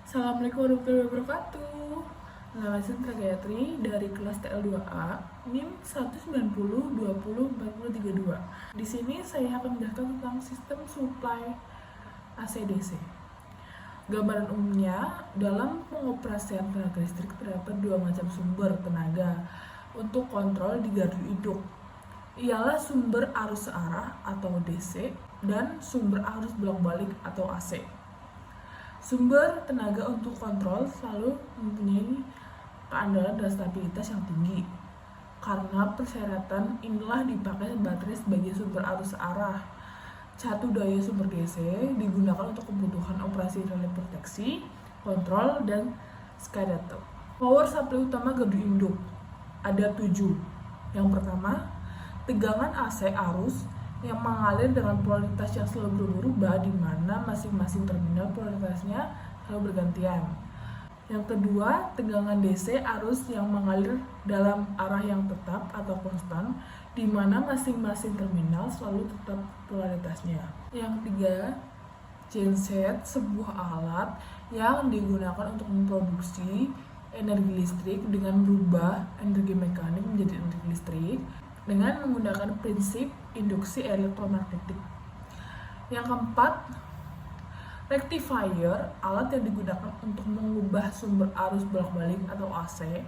Assalamualaikum warahmatullahi wabarakatuh. Nama saya Sinta Gayatri dari kelas TL2A, NIM 190204032. Di sini saya akan menjelaskan tentang sistem supply AC/DC. Gambaran umumnya, dalam pengoperasian tenaga listrik terdapat dua macam sumber tenaga untuk kontrol di gardu induk. Ialah sumber arus searah atau DC dan sumber arus bolak-balik atau AC. Sumber tenaga untuk kontrol selalu mempunyai keandalan dan stabilitas yang tinggi. Karena persyaratan inilah dipakai baterai sebagai sumber arus searah. Satu daya sumber DC digunakan untuk kebutuhan operasi relay proteksi, kontrol, dan SCADA. Power supply utama gardu induk ada 7. Yang pertama, tegangan AC arus yang mengalir dengan polaritas yang selalu berubah di mana masing-masing terminal polaritasnya selalu bergantian. Yang kedua, tegangan DC arus yang mengalir dalam arah yang tetap atau konstan di mana masing-masing terminal selalu tetap polaritasnya. Yang ketiga, genset, sebuah alat yang digunakan untuk memproduksi energi listrik dengan merubah energi mekanik menjadi energi listrik dengan menggunakan prinsip induksi elektromagnetik. Yang keempat, rectifier, alat yang digunakan untuk mengubah sumber arus bolak-balik atau AC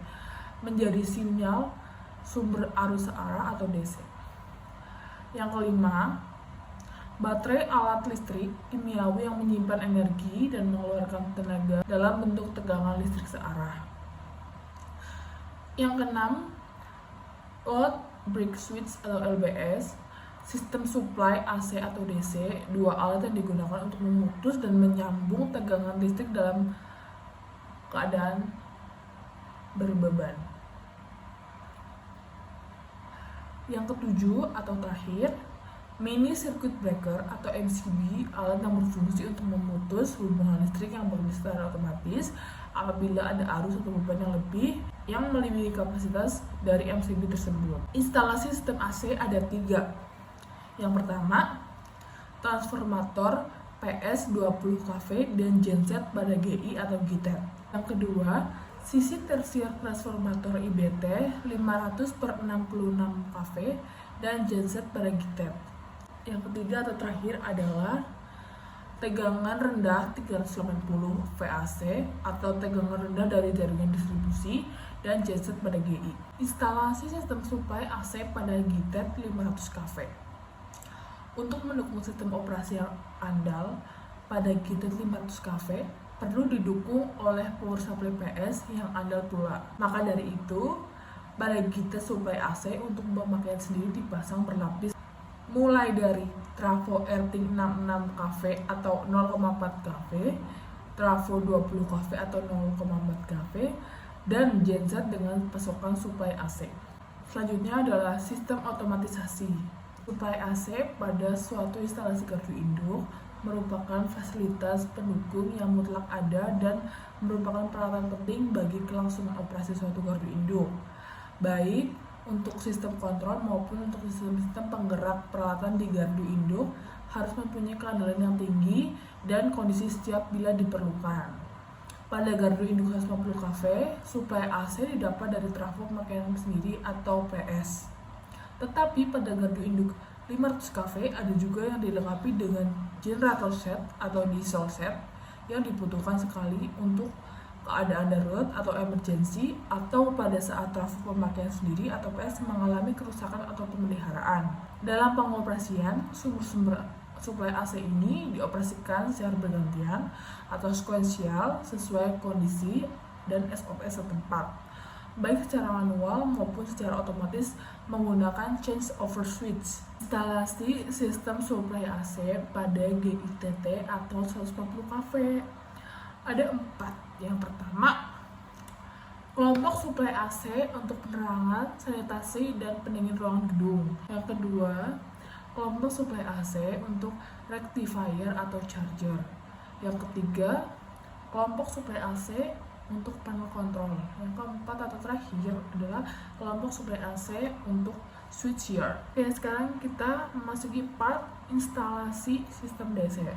menjadi sinyal sumber arus searah atau DC. Yang kelima, baterai alat listrik kimiawi yang menyimpan energi dan mengeluarkan tenaga dalam bentuk tegangan listrik searah. Yang keenam, load break switch atau LBS, sistem supply AC atau DC, dua alat yang digunakan untuk memutus dan menyambung tegangan listrik dalam keadaan berbeban. Yang ketujuh atau terakhir, mini circuit breaker atau MCB, alat yang berfungsi untuk memutus hubungan listrik yang bekerja secara otomatis apabila ada arus atau beban yang lebih yang melebihi kapasitas dari MCB tersebut. Instalasi sistem AC ada 3. Yang pertama, transformator PS20 kV dan genset pada GI atau GTET. Yang kedua, sisi tersier transformator IBT 500/66 kV dan genset pada GTET. Yang ketiga atau terakhir adalah tegangan rendah 380 VAC atau tegangan rendah dari jaringan distribusi dan genset pada GI. Instalasi sistem supply AC pada GTET 500 kV. Untuk mendukung sistem operasi yang andal pada GTET 500 kV perlu didukung oleh power supply PS yang andal pula. Maka dari itu, pada GTET supply AC untuk pemakaian sendiri dipasang berlapis mulai dari trafo earthing 66 kV atau 0,4 kV, trafo 20 kV atau 0,4 kV, dan genset dengan pasokan supply AC. Selanjutnya adalah sistem otomatisasi. Supply AC pada suatu instalasi gardu induk merupakan fasilitas pendukung yang mutlak ada dan merupakan peralatan penting bagi kelangsungan operasi suatu gardu induk, baik untuk sistem kontrol maupun untuk sistem penggerak peralatan di gardu induk harus mempunyai keandalan yang tinggi dan kondisi siap bila diperlukan. Pada gardu induk 150 kV, suplai AC didapat dari trafo pemakaian sendiri atau PS. Tetapi pada gardu induk 500 kV ada juga yang dilengkapi dengan generator set atau diesel set yang dibutuhkan sekali untuk keadaan darurat atau emergency atau pada saat trafo pemakaian sendiri atau PS mengalami kerusakan atau pemeliharaan. Dalam pengoperasian, sumber-sumber suplai AC ini dioperasikan secara bergantian atau sekuensial sesuai kondisi dan SOP setempat, baik secara manual maupun secara otomatis menggunakan change over switch. Instalasi sistem suplai AC pada GITT atau 140 kV ada 4. Yang pertama, kelompok suplai AC untuk penerangan, sanitasi, dan pendingin ruangan gedung. Yang kedua, kelompok suplai AC untuk rectifier atau charger. Yang ketiga, kelompok suplai AC untuk panel kontrol. Yang keempat atau terakhir adalah kelompok suplai AC untuk switchgear. Oke, sekarang kita memasuki part instalasi sistem DC.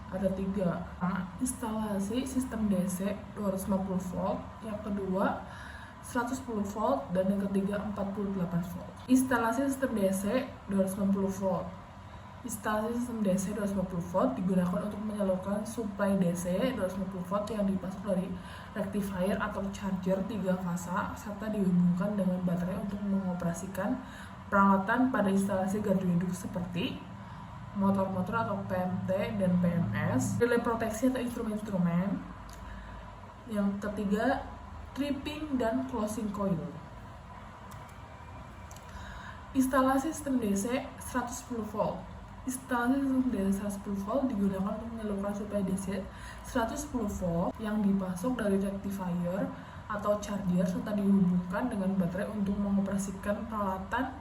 Ada 3. Instalasi sistem DC 250 volt, yang kedua 110 volt, dan yang ketiga 48 volt. Instalasi sistem DC 250 volt. Instalasi sistem DC 250 volt digunakan untuk menyalurkan suplai DC 250 volt yang dipasok dari rectifier atau charger 3 fasa serta dihubungkan dengan baterai untuk mengoperasikan peralatan pada instalasi gardu induk seperti motor-motor atau PMT dan PMS, relay proteksi atau instrumen-instrumen. Yang ketiga, tripping dan closing coil. Instalasi sistem DC 110 volt. Instalasi sistem DC 110 volt digunakan untuk menyalurkan suplai DC 110 volt yang dipasok dari rectifier atau charger serta dihubungkan dengan baterai untuk mengoperasikan peralatan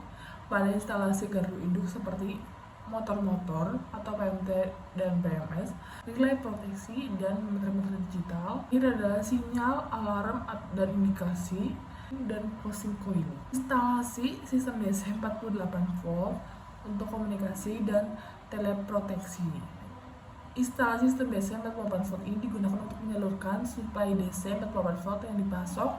pada instalasi gardu induk seperti motor-motor atau PMT dan PMS, relay proteksi, dan meter-meter digital. Ini adalah sinyal, alarm, dan indikasi, dan closing coil. Instalasi sistem DC 48 volt untuk komunikasi dan teleproteksi. Instalasi sistem DC 48 volt ini digunakan untuk menyalurkan suplai DC 48 volt yang dipasok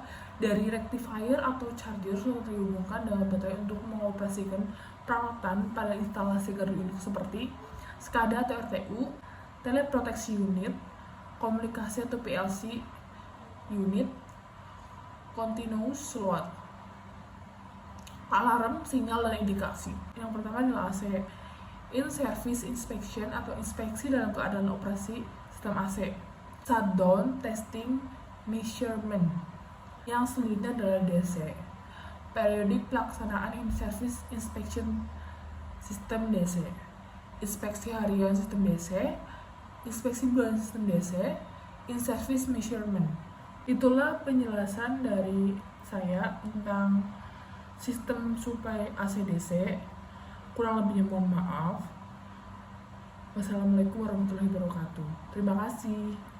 dari rectifier atau charger serta dihubungkan dengan baterai untuk mengoperasikan peralatan pada instalasi gardu induk seperti SCADA atau RTU, teleproteksi unit, komunikasi atau PLC unit, continuous load, alarm, sinyal, dan indikasi. Yang pertama adalah AC, in-service inspection atau inspeksi dalam keadaan operasi sistem AC, shutdown, testing, measurement. Yang selanjutnya adalah DC, periodik pelaksanaan in-service inspection sistem DC, inspeksi harian sistem DC, inspeksi bulanan sistem DC, in-service measurement. Itulah penjelasan dari saya tentang sistem suplai AC/DC. Kurang lebihnya mohon maaf. Wassalamualaikum warahmatullahi wabarakatuh. Terima kasih.